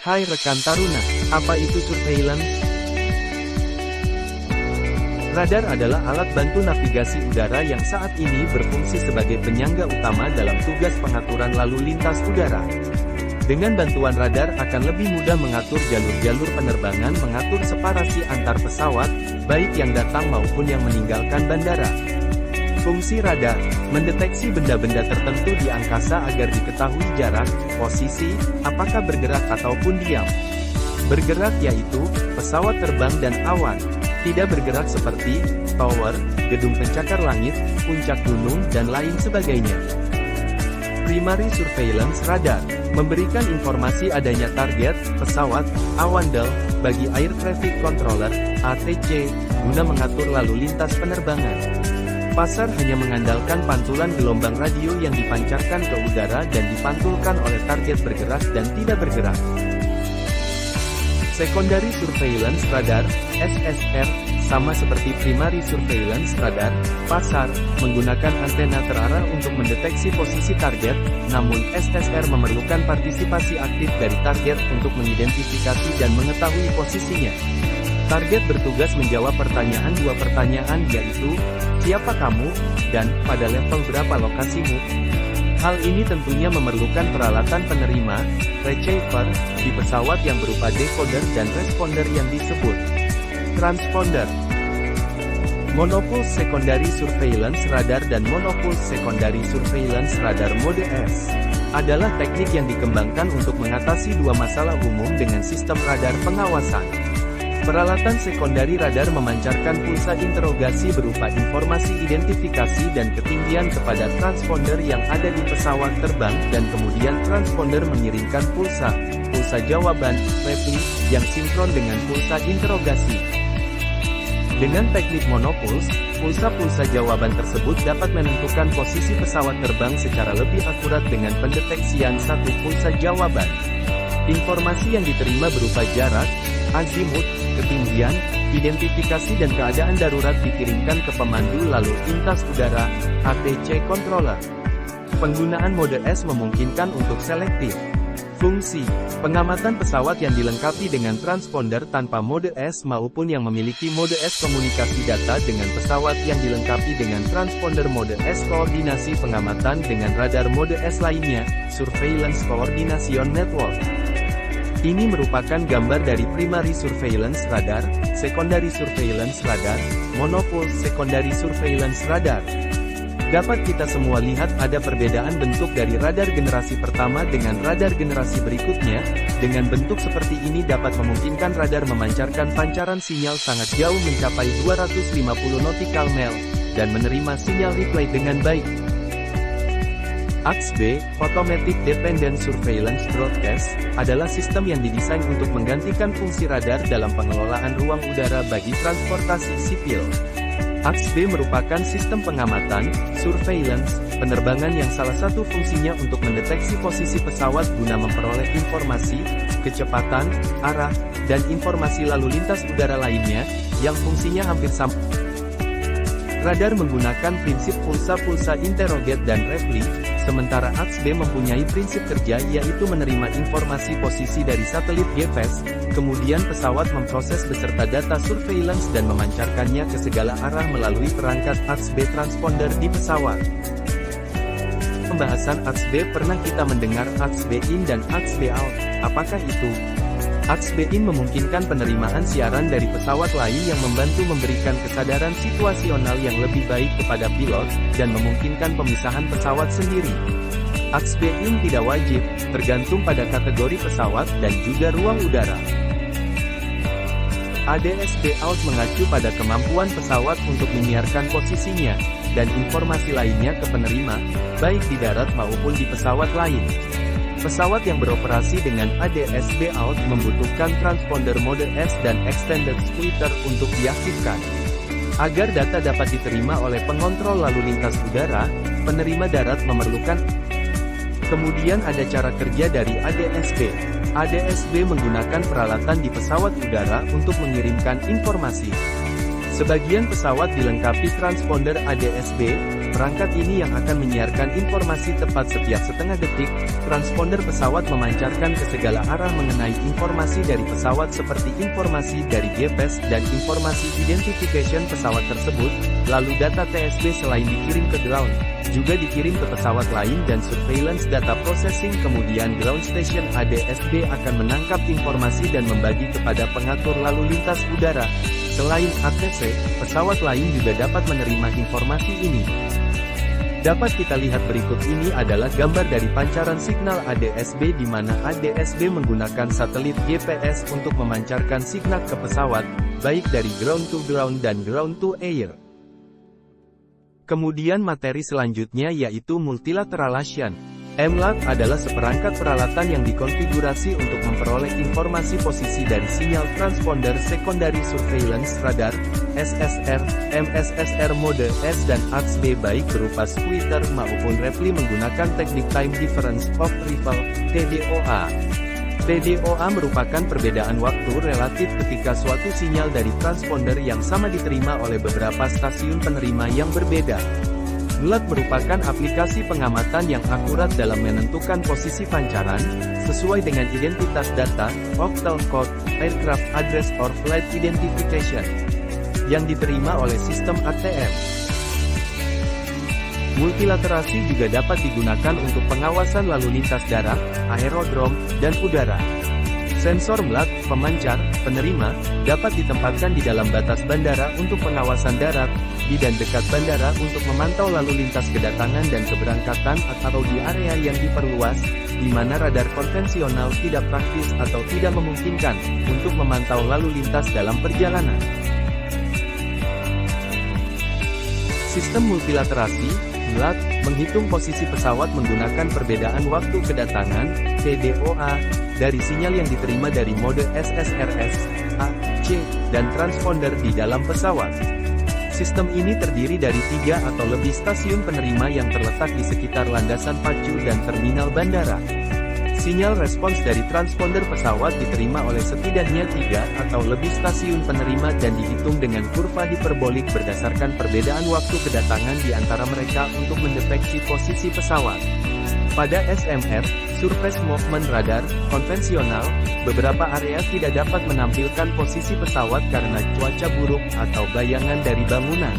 Hai rekan Taruna, apa itu surveillance? Radar adalah alat bantu navigasi udara yang saat ini berfungsi sebagai penyangga utama dalam tugas pengaturan lalu lintas udara. Dengan bantuan radar akan lebih mudah mengatur jalur-jalur penerbangan, mengatur separasi antar pesawat, baik yang datang maupun yang meninggalkan bandara. Fungsi radar, mendeteksi benda-benda tertentu di angkasa agar diketahui jarak, posisi, apakah bergerak ataupun diam. Bergerak yaitu, pesawat terbang dan awan. Tidak bergerak seperti, tower, gedung pencakar langit, puncak gunung dan lain sebagainya. Primary Surveillance Radar, memberikan informasi adanya target, pesawat, awandel, bagi Air Traffic Controller, ATC, guna mengatur lalu lintas penerbangan. Pasar hanya mengandalkan pantulan gelombang radio yang dipancarkan ke udara dan dipantulkan oleh target bergerak dan tidak bergerak. Secondary Surveillance Radar, SSR, sama seperti Primary Surveillance Radar, pasar, menggunakan antena terarah untuk mendeteksi posisi target, namun SSR memerlukan partisipasi aktif dari target untuk mengidentifikasi dan mengetahui posisinya. Target bertugas menjawab dua pertanyaan yaitu, siapa kamu, dan pada level berapa lokasimu. Hal ini tentunya memerlukan peralatan penerima, receiver, di pesawat yang berupa decoder dan responder yang disebut transponder. Monopulse Secondary Surveillance Radar dan Monopulse Secondary Surveillance Radar Mode S adalah teknik yang dikembangkan untuk mengatasi dua masalah umum dengan sistem radar pengawasan. Peralatan sekondari radar memancarkan pulsa interogasi berupa informasi identifikasi dan ketinggian kepada transponder yang ada di pesawat terbang dan kemudian transponder mengirimkan pulsa jawaban, reply, yang sinkron dengan pulsa interogasi. Dengan teknik monopulse, pulsa jawaban tersebut dapat menentukan posisi pesawat terbang secara lebih akurat dengan pendeteksian satu pulsa jawaban. Informasi yang diterima berupa jarak, azimut, ketinggian, identifikasi dan keadaan darurat dikirimkan ke pemandu lalu lintas udara, ATC controller. Penggunaan mode S memungkinkan untuk selektif. Fungsi, pengamatan pesawat yang dilengkapi dengan transponder tanpa mode S maupun yang memiliki mode S komunikasi data dengan pesawat yang dilengkapi dengan transponder mode S koordinasi pengamatan dengan radar mode S lainnya, Surveillance Coordination Network. Ini merupakan gambar dari Primary Surveillance Radar, Secondary Surveillance Radar, Monopulse Secondary Surveillance Radar. Dapat kita semua lihat ada perbedaan bentuk dari radar generasi pertama dengan radar generasi berikutnya. Dengan bentuk seperti ini dapat memungkinkan radar memancarkan pancaran sinyal sangat jauh mencapai 250 nautical mile, dan menerima sinyal replay dengan baik. AXB, Automatic Dependent Surveillance Broadcast, adalah sistem yang didesain untuk menggantikan fungsi radar dalam pengelolaan ruang udara bagi transportasi sipil. AXB merupakan sistem pengamatan, surveillance, penerbangan yang salah satu fungsinya untuk mendeteksi posisi pesawat guna memperoleh informasi, kecepatan, arah, dan informasi lalu lintas udara lainnya, yang fungsinya hampir sama. Radar menggunakan prinsip pulsa interrogate dan reply, sementara AXB mempunyai prinsip kerja yaitu menerima informasi posisi dari satelit GPS, kemudian pesawat memproses beserta data surveillance dan memancarkannya ke segala arah melalui perangkat AXB transponder di pesawat. Pembahasan AXB pernah kita mendengar AXB in dan AXB out, apakah itu? AXB in memungkinkan penerimaan siaran dari pesawat lain yang membantu memberikan kesadaran situasional yang lebih baik kepada pilot, dan memungkinkan pemisahan pesawat sendiri. AXB in tidak wajib, tergantung pada kategori pesawat dan juga ruang udara. ADSB out mengacu pada kemampuan pesawat untuk menyiarkan posisinya, dan informasi lainnya ke penerima, baik di darat maupun di pesawat lain. Pesawat yang beroperasi dengan ADSB out membutuhkan transponder mode S dan extended splitter untuk diaktifkan. Agar data dapat diterima oleh pengontrol lalu lintas udara, penerima darat memerlukan. Kemudian ada cara kerja dari ADSB. ADSB menggunakan peralatan di pesawat udara untuk mengirimkan informasi. Sebagian pesawat dilengkapi transponder ADSB, Perangkat ini yang akan menyiarkan informasi tepat setiap setengah detik. Transponder pesawat memancarkan ke segala arah mengenai informasi dari pesawat seperti informasi dari GPS dan informasi identification pesawat tersebut. Lalu data TSB selain dikirim ke ground, juga dikirim ke pesawat lain dan surveillance data processing. Kemudian ground station ADSB akan menangkap informasi dan membagi kepada pengatur lalu lintas udara. Selain ATC, pesawat lain juga dapat menerima informasi ini. Dapat kita lihat berikut ini adalah gambar dari pancaran signal ADSB di mana ADSB menggunakan satelit GPS untuk memancarkan signal ke pesawat, baik dari ground to ground dan ground to air. Kemudian materi selanjutnya yaitu multilateralation. MLAT adalah seperangkat peralatan yang dikonfigurasi untuk memperoleh informasi posisi dari sinyal transponder secondary surveillance radar, SSR, MSSR mode S dan ATSB baik berupa squitter maupun refli menggunakan teknik time difference of arrival, TDOA. TDOA merupakan perbedaan waktu relatif ketika suatu sinyal dari transponder yang sama diterima oleh beberapa stasiun penerima yang berbeda. MLAT merupakan aplikasi pengamatan yang akurat dalam menentukan posisi pancaran, sesuai dengan identitas data, octal code, aircraft address or flight identification, yang diterima oleh sistem ATM. Multilaterasi juga dapat digunakan untuk pengawasan lalu lintas darat, aerodrom, dan udara. Sensor MLAT, pemancar, penerima, dapat ditempatkan di dalam batas bandara untuk pengawasan darat, di dan dekat bandara untuk memantau lalu lintas kedatangan dan keberangkatan atau di area yang diperluas, di mana radar konvensional tidak praktis atau tidak memungkinkan untuk memantau lalu lintas dalam perjalanan. Sistem multilaterasi MLAT menghitung posisi pesawat menggunakan perbedaan waktu kedatangan, TDOA, dari sinyal yang diterima dari mode SSRS, A, C, dan transponder di dalam pesawat. Sistem ini terdiri dari 3 atau lebih stasiun penerima yang terletak di sekitar landasan pacu dan terminal bandara. Sinyal respons dari transponder pesawat diterima oleh setidaknya 3 atau lebih stasiun penerima dan dihitung dengan kurva hiperbolik berdasarkan perbedaan waktu kedatangan di antara mereka untuk mendeteksi posisi pesawat. Pada SMR, Surface Movement Radar, konvensional, beberapa area tidak dapat menampilkan posisi pesawat karena cuaca buruk atau bayangan dari bangunan.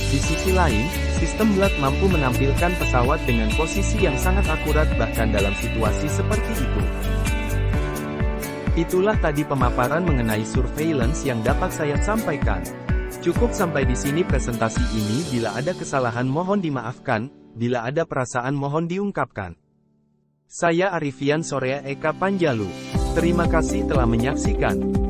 Di sisi lain, sistem MLAT mampu menampilkan pesawat dengan posisi yang sangat akurat bahkan dalam situasi seperti itu. Itulah tadi pemaparan mengenai surveillance yang dapat saya sampaikan. Cukup sampai di sini presentasi ini. Bila ada kesalahan mohon dimaafkan, bila ada perasaan mohon diungkapkan. Saya Arifian Sorea Eka Panjalu. Terima kasih telah menyaksikan.